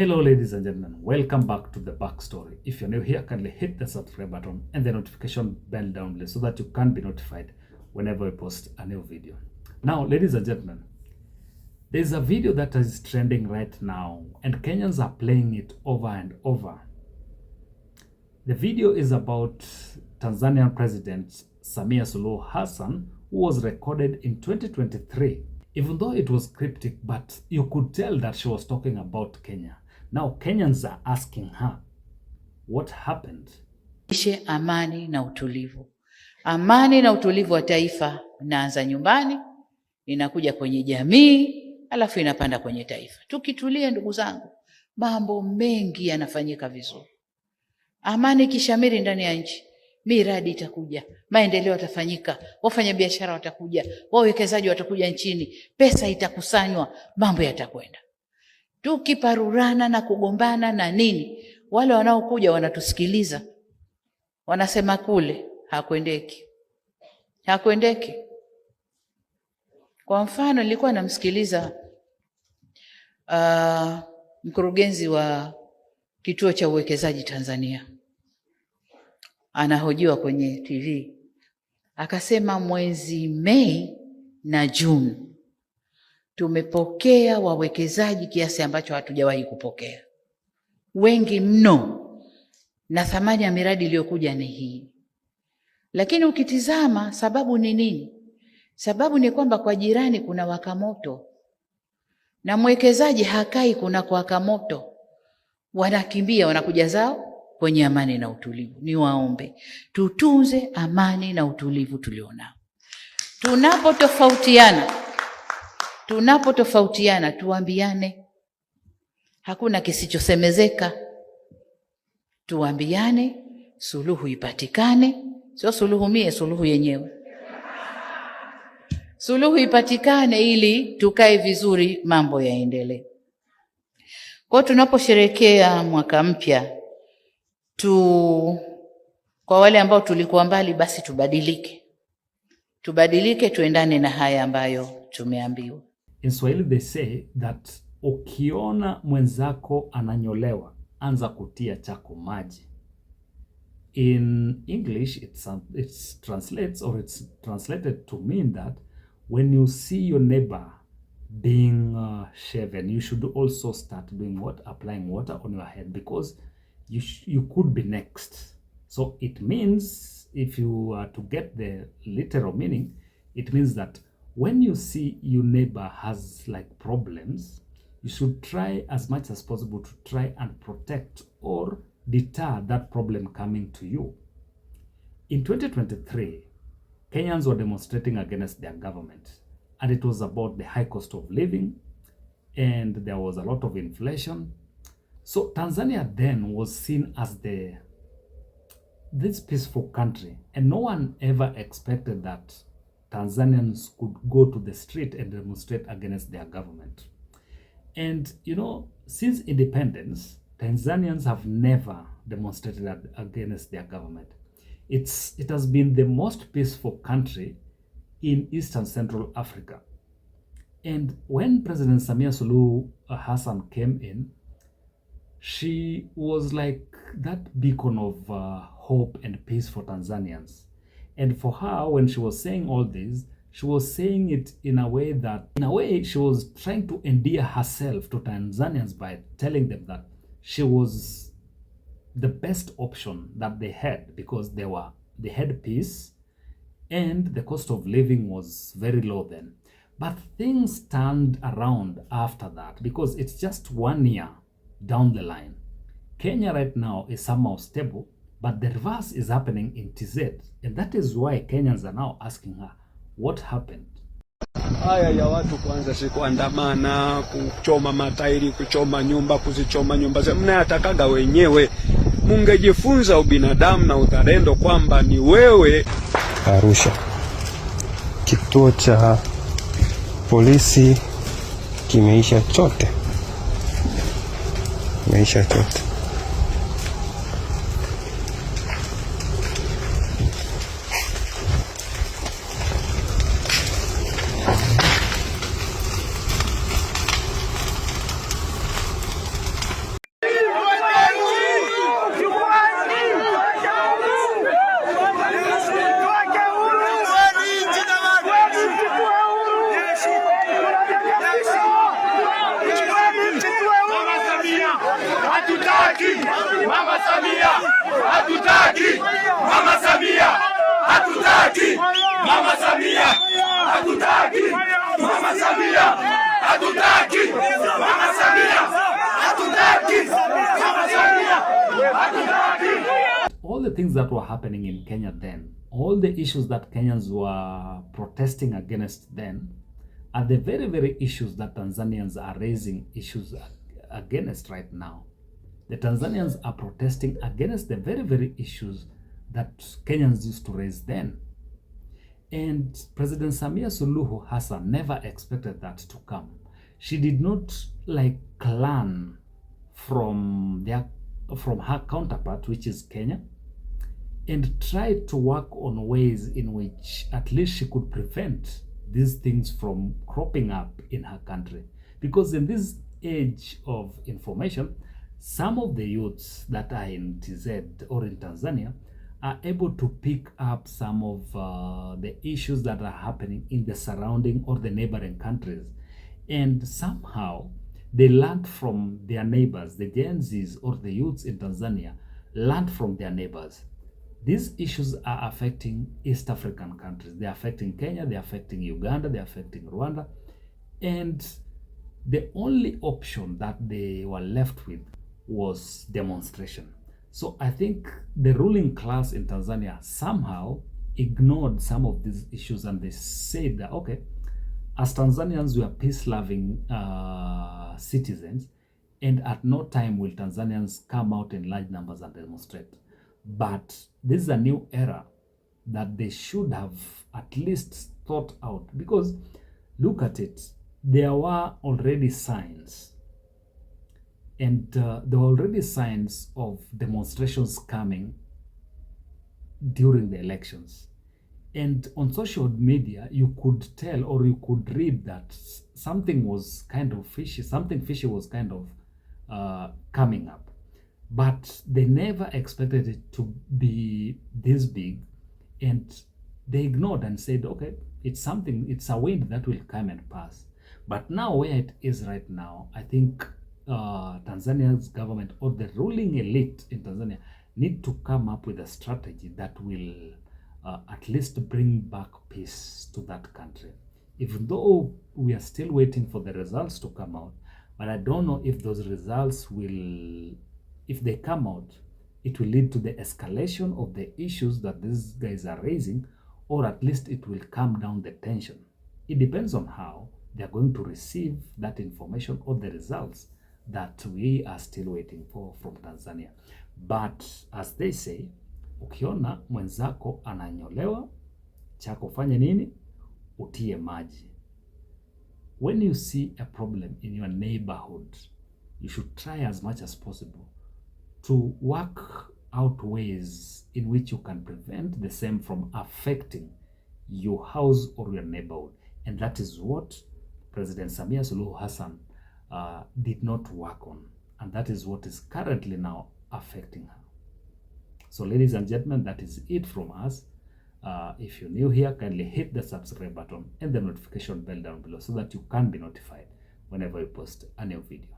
Hello ladies and gentlemen, welcome back to the backstory. If you're new here, kindly hit the subscribe button and the notification bell down below so that you can be notified whenever we post a new video. Now ladies and gentlemen, there's a video that is trending right now and Kenyans are playing it over and over. The video is about Tanzanian President SULUHU Hassan, who was recorded in 2023. Even though it was cryptic, but you could tell that she was talking about Kenya. Now Kenyans are asking her, what happened? Ishe amani na utulivu. Amani na utulivu wa taifa inaanza nyumbani, inakuja kwenye jamii, alafu inapanda kwenye taifa. Tukitulia ndugu zangu, mambo mengi yanafanyika vizuri. Amani kishamiri ndani ya nchi, miradi itakuja, maendeleo yatafanyika, wafanyabiashara watakuja, wawekezaji watakuja nchini, pesa itakusanywa, mambo yatakwenda. Tukiparurana na kugombana na nini, wale wanaokuja wanatusikiliza, wanasema kule hakwendeki. Hakwendeki. Kwa mfano nilikuwa namsikiliza mkurugenzi wa kituo cha uwekezaji Tanzania, anahojiwa kwenye TV, akasema mwezi Mei na Juni tumepokea wawekezaji kiasi ambacho hatujawahi kupokea, wengi mno, na thamani ya miradi iliyokuja ni hii. Lakini ukitizama sababu ni nini? Sababu ni kwamba kwa jirani kuna waka moto, na mwekezaji hakai kuna waka moto, wanakimbia wanakuja zao kwenye amani na utulivu. Ni waombe tutunze amani na utulivu tulionao. Tunapotofautiana tuambiane, hakuna kisichosemezeka. Tuambiane, suluhu ipatikane, sio suluhu mie, suluhu yenyewe. Suluhu ipatikane ili tukae vizuri, mambo yaendelee. Kwa tunaposherehekea mwaka mpya, kwa wale ambao tulikuwa mbali, basi tubadilike, tuendane na haya ambayo tumeambiwa. In Swahili they say that ukiona mwenzako ananyolewa, anza kutia chako maji. In English it's translated to mean that when you see your neighbor being shaven, you should also start doing what? Applying water on your head, because you could be next. So it means, if you are to get the literal meaning, it means that when you see your neighbor has like problems, you should try as much as possible to try and protect or deter that problem coming to you. In 2023, Kenyans were demonstrating against their government, and it was about the high cost of living, and there was a lot of inflation. So Tanzania then was seen as this peaceful country, and no one ever expected that Tanzanians could go to the street and demonstrate against their government. And you know, since independence, Tanzanians have never demonstrated against their government. It has been the most peaceful country in Eastern Central Africa. And when President SULUHU Hassan came in, she was like that beacon of hope and peace for Tanzanians. And for her, when she was saying all this, she was saying it in a way she was trying to endear herself to Tanzanians by telling them that she was the best option that they had, because they had peace and the cost of living was very low then. But things turned around after that, because it's just 1 year down the line. Kenya right now is somehow stable, but the reverse is happening in TZ, and that is why Kenyans are now asking her, what happened? Haya ya watu kuanza si kuandamana, kuchoma matairi, kuchoma nyumba, kuzichoma nyumba, mnayatakaga wenyewe. Mungejifunza ubinadamu na uzalendo kwamba ni wewe. Arusha, kituo cha polisi kimeisha chote. Mama Samia hatutaki, Mama Samia hatutaki, Mama Samia hatutaki, Mama Samia hatutaki, Mama Samia hatutaki, Mama Samia hatutaki. All the things that were happening in Kenya then, all the issues that Kenyans were protesting against then, are the very, very issues that Tanzanians are raising issues against right now. The Tanzanians are protesting against the very, very issues that Kenyans used to raise then. And President Samia Suluhu Hassan never expected that to come. She did not learn from her counterpart, which is Kenya, and try to work on ways in which at least she could prevent these things from cropping up in her country. Because in this age of information, some of the youths that are in TZ or in Tanzania are able to pick up some of the issues that are happening in the surrounding or the neighboring countries. And somehow they learned from their neighbors, the Gen Zs or the youths in Tanzania learned from their neighbors. These issues are affecting East African countries. They're affecting Kenya, they're affecting Uganda, they're affecting Rwanda. And the only option that they were left with was demonstration. So I think the ruling class in Tanzania somehow ignored some of these issues, and they said that, okay, as Tanzanians, we are peace-loving citizens, and at no time will Tanzanians come out in large numbers and demonstrate. But this is a new era that they should have at least thought out, because look at it, there were already signs, and there were already signs of demonstrations coming during the elections. And on social media, you could tell or you could read that something was kind of fishy, something fishy was kind of coming up. But they never expected it to be this big, and they ignored and said, okay, it's something, it's a wind that will come and pass. But now where it is right now, I think Tanzania's government or the ruling elite in Tanzania need to come up with a strategy that will at least bring back peace to that country. Even though we are still waiting for the results to come out, but I don't know if those results will, if they come out, it will lead to the escalation of the issues that these guys are raising, or at least it will calm down the tension. It depends on how they are going to receive that information or the results that we are still waiting for from Tanzania. But as they say, ukiona mwenzako ananyolewa, cha kufanya nini? Utie maji. When you see a problem in your neighborhood, you should try as much as possible to work out ways in which you can prevent the same from affecting your house or your neighborhood. And that is what President Samia Suluhu Hassan did not work on. And that is what is currently now affecting her. So ladies and gentlemen, that is it from us. If you're new here, kindly hit the subscribe button and the notification bell down below so that you can be notified whenever we post a new video.